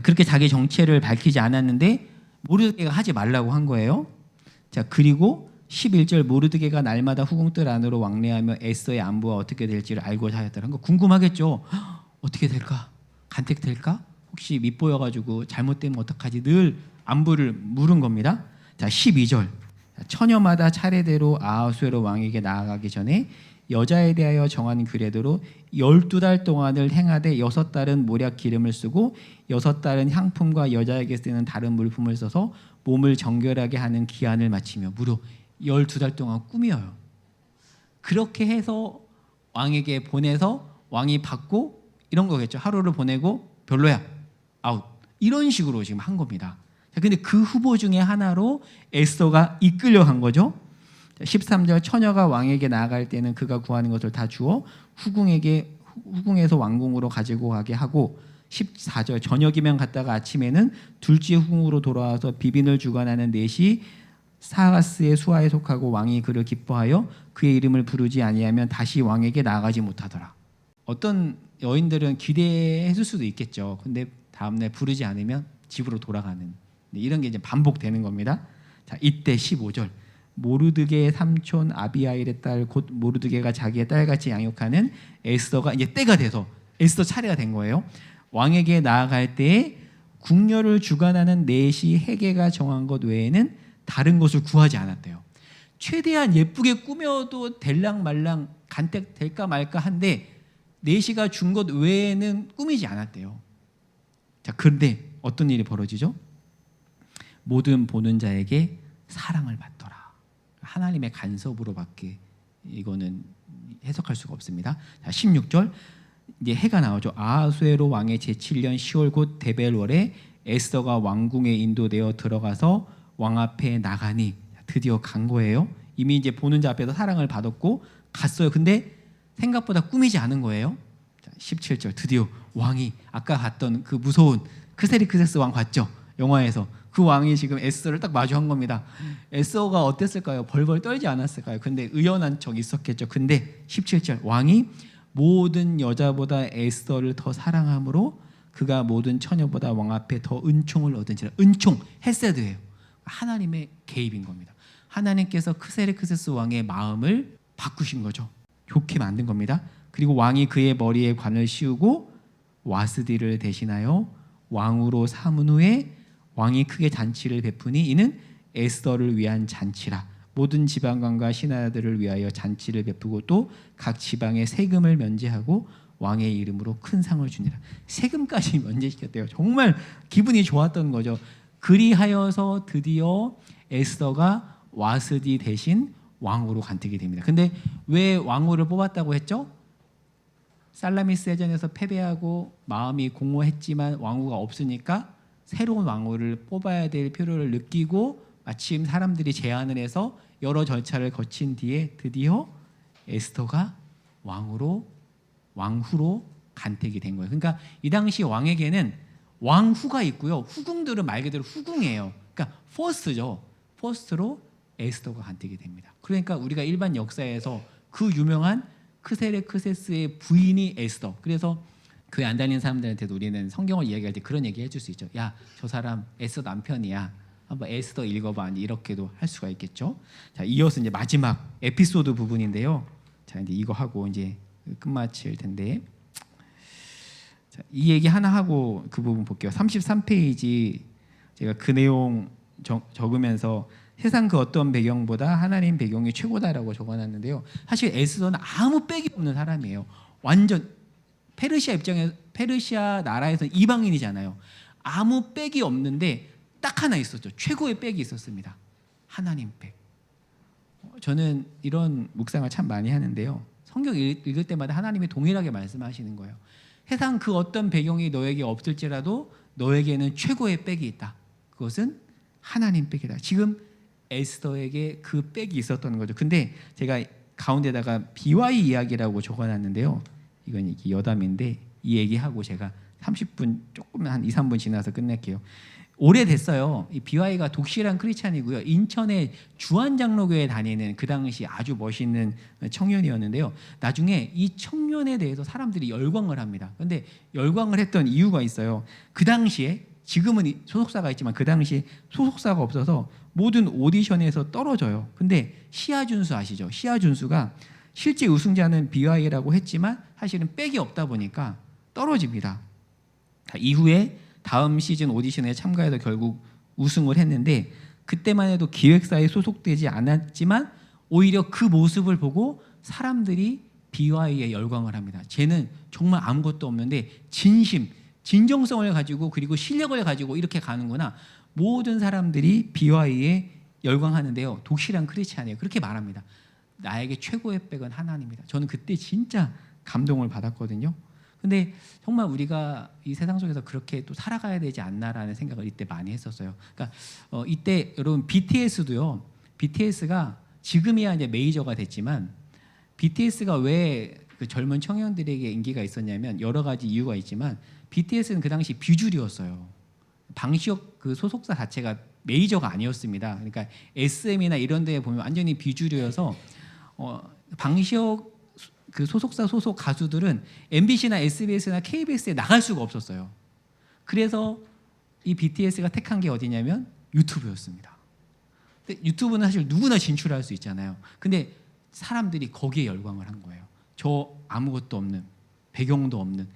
그렇게 자기 정체를 밝히지 않았는데 모르드게가 하지 말라고 한 거예요. 자, 그리고 11절 모르드게가 날마다 후궁들 안으로 왕래하며 에스더의 안부가 어떻게 될지를 알고자 하였다는 거. 궁금하겠죠. 어떻게 될까? 간택될까? 혹시 밉보여가지고 잘못되면 어떡하지? 늘 안부를 물은 겁니다. 자, 12절 처녀마다 차례대로 아하수에로 왕에게 나아가기 전에 여자에 대하여 정한 규례대로 12달 동안을 행하되 6달은 모략 기름을 쓰고 6달은 향품과 여자에게 쓰는 다른 물품을 써서 몸을 정결하게 하는 기한을 마치며 무려 12달 동안 꾸며요. 그렇게 해서 왕에게 보내서 왕이 받고 이런 거겠죠. 하루를 보내고 별로야, 아웃. 이런 식으로 지금 한 겁니다. 근데 그 후보 중에 하나로 에스더가 이끌려간 거죠. 13절 처녀가 왕에게 나아갈 때는 그가 구하는 것을 다 주어 후궁에서 왕궁으로 가지고 가게 하고 14절 저녁이면 갔다가 아침에는 둘째 후궁으로 돌아와서 비빈을 주관하는 넷이 사가스의 수하에 속하고 왕이 그를 기뻐하여 그의 이름을 부르지 아니하면 다시 왕에게 나아가지 못하더라. 어떤 여인들은 기대했을 수도 있겠죠. 근데 다음날 부르지 않으면 집으로 돌아가는 이런 게 이제 반복되는 겁니다. 자, 이때 15절 모르드게의 삼촌 아비아일의 딸 곧 모르드게가 자기의 딸같이 양육하는 에스더가 이제 때가 돼서 에스더 차례가 된 거예요. 왕에게 나아갈 때에 궁녀를 주관하는 넷이 헤게가 정한 것 외에는 다른 것을 구하지 않았대요. 최대한 예쁘게 꾸며도 될랑 말랑 간택 될까 말까 한데 넷이가 준 것 외에는 꾸미지 않았대요. 자, 그런데 어떤 일이 벌어지죠? 모든 보는 자에게 사랑을 받더라. 하나님의 간섭으로밖에 이거는 해석할 수가 없습니다. 자, 16절 이제 해가 나오죠. 아하수에로 왕의 제7년 10월 곧 데벨월에 에스더가 왕궁에 인도되어 들어가서 왕 앞에 나가니 드디어 간 거예요. 이미 이제 보는 자 앞에서 사랑을 받았고 갔어요. 근데 생각보다 꾸미지 않은 거예요. 자, 17절 드디어 왕이 아까 봤던 그 무서운 크세리크세스 왕 봤죠? 영화에서 그 왕이 지금 에스더를 딱 마주한 겁니다. 에스더가 어땠을까요? 벌벌 떨지 않았을까요? 근데 의연한 척 있었겠죠. 근데 17절 왕이 모든 여자보다 에스더를 더 사랑함으로 그가 모든 처녀보다 왕 앞에 더 은총을 얻은지라. 은총, 헤세드예요. 하나님의 개입인 겁니다. 하나님께서 크세르크세스 왕의 마음을 바꾸신 거죠. 좋게 만든 겁니다. 그리고 왕이 그의 머리에 관을 씌우고 와스디를 대신하여 왕으로 삼은 후에 왕이 크게 잔치를 베푸니 이는 에스더를 위한 잔치라. 모든 지방관과 신하들을 위하여 잔치를 베푸고 또 각 지방에 세금을 면제하고 왕의 이름으로 큰 상을 주니라. 세금까지 면제시켰대요. 정말 기분이 좋았던 거죠. 그리하여서 드디어 에스더가 와스디 대신 왕으로 간택이 됩니다. 근데 왜 왕후를 뽑았다고 했죠? 살라미스 해전에서 패배하고 마음이 공허했지만 왕후가 없으니까 새로운 왕후를 뽑아야 될 필요를 느끼고 마침 사람들이 제안을 해서 여러 절차를 거친 뒤에 드디어 에스더가 왕후로 간택이 된 거예요. 그러니까 이 당시 왕에게는 왕후가 있고요. 후궁들은 말 그대로 후궁이에요. 그러니까 퍼스트죠. 퍼스트로 에스더가 간택이 됩니다. 그러니까 우리가 일반 역사에서 그 유명한 크세레크세스의 부인이 에스더. 그래서 교회 안 다니는 사람들한테도 우리는 성경을 이야기할 때 그런 얘기 해줄 수 있죠. 야, 저 사람 에스더 남편이야. 한번 에스더 읽어봐. 이렇게도 할 수가 있겠죠. 자, 이어서 이제 마지막 에피소드 부분인데요. 자, 이제 이거 하고 이제 끝마칠 텐데. 자, 이 얘기 하나 하고 그 부분 볼게요. 33페이지 제가 그 내용 적으면서 세상 그 어떤 배경보다 하나님 배경이 최고다라고 적어놨는데요. 사실 에스더는 아무 빽이 없는 사람이에요. 완전 페르시아 나라에서 이방인이잖아요. 아무 빽이 없는데 딱 하나 있었죠. 최고의 빽이 있었습니다. 하나님 빽. 저는 이런 묵상을 참 많이 하는데요. 성경 읽을 때마다 하나님이 동일하게 말씀하시는 거예요. 세상 그 어떤 배경이 너에게 없을지라도 너에게는 최고의 빽이 있다. 그것은 하나님 빽이다. 지금 에스더에게 그 빽이 있었던 거죠. 근데 제가 가운데다가 BY 이야기라고 적어놨는데요. 이건 여담인데 이 얘기하고 제가 30분 조금 한 2, 3분 지나서 끝낼게요. 오래됐어요. 이 BY가 독실한 크리스찬이고요. 인천의 주안장로교에 다니는 그 당시 아주 멋있는 청년이었는데요. 나중에 이 청년에 대해서 사람들이 열광을 합니다. 그런데 열광을 했던 이유가 있어요. 그 당시에 지금은 소속사가 있지만 그 당시 소속사가 없어서 모든 오디션에서 떨어져요. 근데 시아준수 아시죠? 시아준수가 실제 우승자는 BY라고 했지만 사실은 백이 없다 보니까 떨어집니다. 이후에 다음 시즌 오디션에 참가해서 결국 우승을 했는데 그때만 해도 기획사에 소속되지 않았지만 오히려 그 모습을 보고 사람들이 BY에 열광을 합니다. 쟤는 정말 아무것도 없는데 진정성을 가지고 그리고 실력을 가지고 이렇게 가는구나. 모든 사람들이 BY에 열광하는데요. 독실한 크리스찬이에요. 그렇게 말합니다. 나에게 최고의 백은 하나님이다. 저는 그때 진짜 감동을 받았거든요. 근데 정말 우리가 이 세상 속에서 그렇게 또 살아가야 되지 않나라는 생각을 이때 많이 했었어요. 그러니까 이때 여러분 BTS도요. BTS가 지금이야 이제 메이저가 됐지만 BTS가 왜 그 젊은 청년들에게 인기가 있었냐면 여러 가지 이유가 있지만 BTS는 그 당시 비주류였어요. 방시혁 그 소속사 자체가 메이저가 아니었습니다. 그러니까 SM이나 이런 데에 보면 완전히 비주류여서 방시혁 그 소속사 소속 가수들은 MBC나 SBS나 KBS에 나갈 수가 없었어요. 그래서 이 BTS가 택한 게 어디냐면 유튜브였습니다. 근데 유튜브는 사실 누구나 진출할 수 있잖아요. 근데 사람들이 거기에 열광을 한 거예요. 저 아무것도 없는, 배경도 없는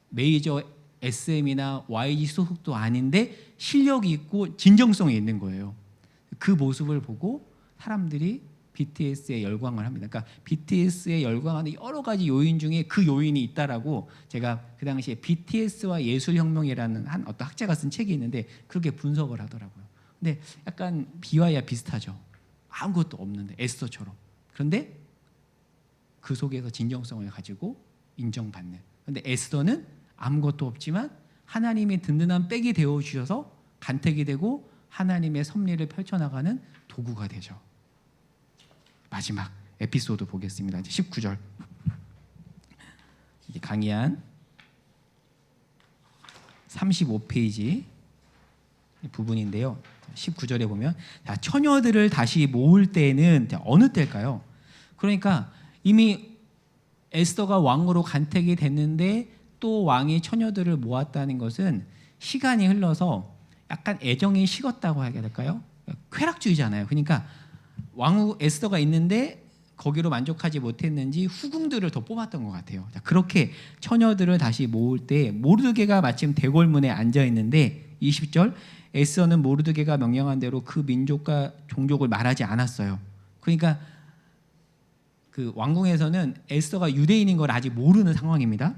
메이저 SM이나 YG 소속도 아닌데 실력이 있고 진정성이 있는 거예요. 그 모습을 보고 사람들이 BTS에 열광을 합니다. 그러니까 BTS에 열광하는 여러 가지 요인 중에 그 요인이 있다라고 제가 그 당시에 BTS와 예술혁명이라는 한 어떤 학자가 쓴 책이 있는데 그렇게 분석을 하더라고요. 근데 약간 BY와 비슷하죠. 아무것도 없는데 에스더처럼. 그런데 그 속에서 진정성을 가지고 인정받는. 그런데 에스더는 아무것도 없지만 하나님이 든든한 백이 되어 주셔서 간택이 되고 하나님의 섭리를 펼쳐나가는 도구가 되죠. 마지막 에피소드 보겠습니다. 이제 19절. 이제 강의한 35페이지 부분인데요. 19절에 보면 자, 처녀들을 다시 모을 때는 어느 때일까요? 그러니까 이미 에스더가 왕으로 간택이 됐는데 또 왕이 처녀들을 모았다는 것은 시간이 흘러서 약간 애정이 식었다고 해야 될까요? 쾌락주의잖아요. 그러니까 왕후 에스더가 있는데 거기로 만족하지 못했는지 후궁들을 더 뽑았던 것 같아요. 자, 그렇게 처녀들을 다시 모을 때 모르드게가 마침 대궐문에 앉아 있는데 20절 에스더는 모르드게가 명령한 대로 그 민족과 종족을 말하지 않았어요. 그러니까 그 왕궁에서는 에스더가 유대인인 걸 아직 모르는 상황입니다.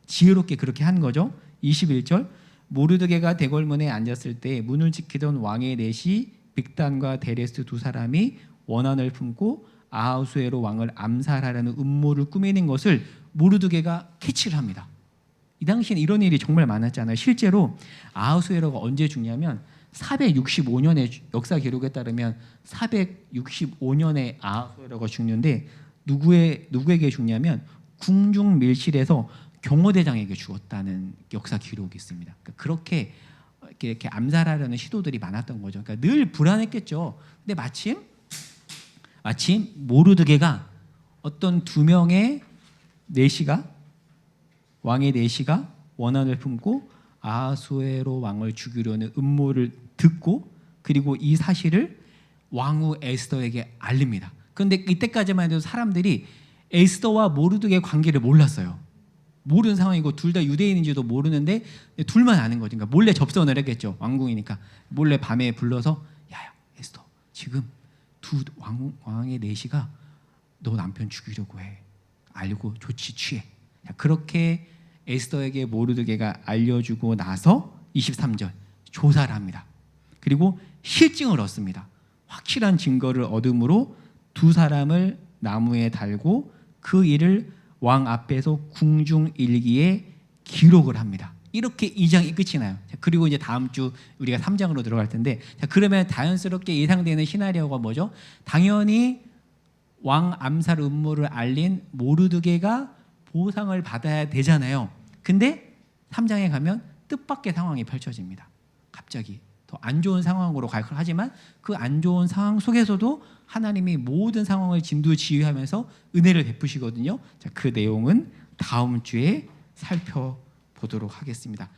지혜롭게 그렇게 한 거죠. 21절 모르드게가 대궐문에 앉았을 때 문을 지키던 왕의 넷이 빅단과 데레스 두 사람이 원한을 품고 아하수에로 왕을 암살하려는 음모를 꾸미는 것을 모르드게가 캐치를 합니다. 이 당시에는 이런 일이 정말 많았잖아요. 실제로 아하수에로가 언제 죽냐면 465년의 역사 기록에 따르면 465년에 아하수에로가 죽는데 누구에게 죽냐면 궁중 밀실에서 경호대장에게 죽었다는 역사 기록이 있습니다. 그러니까 그렇게 이렇게 암살하려는 시도들이 많았던 거죠. 그러니까 늘 불안했겠죠. 근데 마침 모르드게가 어떤 두 명의 왕의 내시가 원한을 품고 아하수에로 왕을 죽이려는 음모를 듣고 그리고 이 사실을 왕후 에스더에게 알립니다. 그런데 이때까지만 해도 사람들이 에스더와 모르드게의 관계를 몰랐어요. 모르는 상황이고 둘 다 유대인인지도 모르는데 둘만 아는 거죠. 그러니까 몰래 접선을 했겠죠. 왕궁이니까 몰래 밤에 불러서 야 에스더 지금 두 왕의 내시가 너 남편 죽이려고 해. 알고 조치 취해. 그렇게 에스더에게 모르드게가 알려주고 나서 23절 조사를 합니다. 그리고 실증을 얻습니다. 확실한 증거를 얻음으로 두 사람을 나무에 달고 그 일을 왕 앞에서 궁중일기에 기록을 합니다. 이렇게 2장이 끝이 나요. 그리고 이제 다음 주 우리가 3장으로 들어갈 텐데 그러면 자연스럽게 예상되는 시나리오가 뭐죠? 당연히 왕 암살 음모를 알린 모르드게가 보상을 받아야 되잖아요. 근데 3장에 가면 뜻밖의 상황이 펼쳐집니다. 갑자기 더 안 좋은 상황으로 하지만 그 안 좋은 상황 속에서도 하나님이 모든 상황을 진두지휘하면서 은혜를 베푸시거든요. 자, 그 내용은 다음 주에 살펴보도록 하겠습니다.